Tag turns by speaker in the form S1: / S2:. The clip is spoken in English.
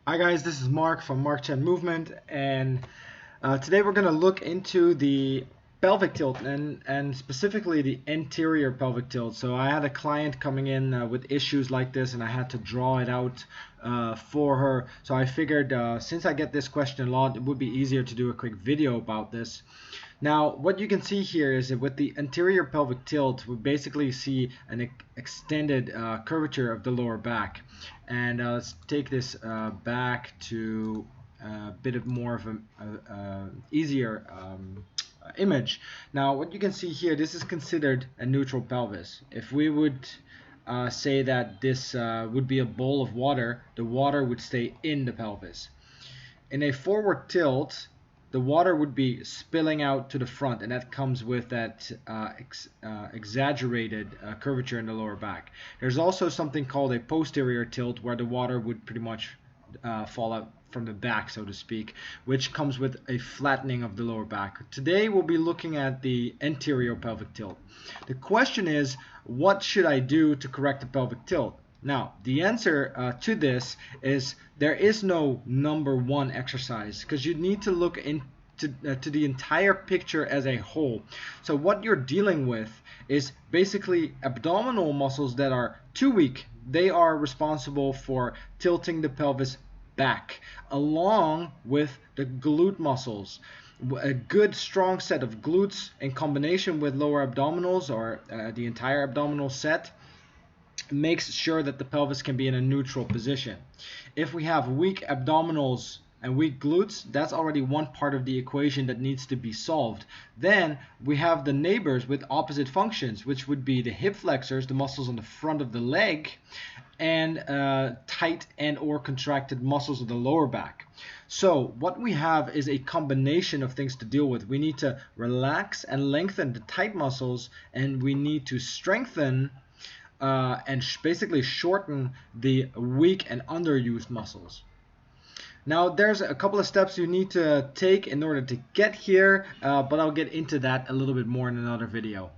S1: Hi guys, this is Mark from Mark Chen Movement, and today we're going to look into the pelvic tilt and specifically the anterior pelvic tilt. So I had a client coming in with issues like this, and I had to draw it out for her. So I figured since I get this question a lot, it would be easier to do a quick video about this. Now, what you can see here is that with the anterior pelvic tilt, we basically see an extended curvature of the lower back. And let's take this back to a bit of more of an easier image. Now, what you can see here, this is considered a neutral pelvis. If we would say that this would be a bowl of water, the water would stay in the pelvis. In a forward tilt, the water would be spilling out to the front, and that comes with that exaggerated curvature in the lower back. There's also something called a posterior tilt, where the water would pretty much fall out from the back, so to speak, which comes with a flattening of the lower back. Today we'll be looking at the anterior pelvic tilt. The question is, what should I do to correct the pelvic tilt? Now, the answer to this is there is no number one exercise, because you need to look into to the entire picture as a whole. So what you're dealing with is basically abdominal muscles that are too weak. They are responsible for tilting the pelvis back, along with the glute muscles. A good strong set of glutes in combination with lower abdominals, or the entire abdominal set, makes sure that the pelvis can be in a neutral position. If we have weak abdominals and weak glutes, that's already one part of the equation that needs to be solved. Then we have the neighbors with opposite functions, which would be the hip flexors, the muscles on the front of the leg, and tight and or contracted muscles of the lower back. So what we have is a combination of things to deal with. We need to relax and lengthen the tight muscles, and we need to strengthen and basically shorten the weak and underused muscles. Now there's a couple of steps you need to take in order to get here, but I'll get into that a little bit more in another video.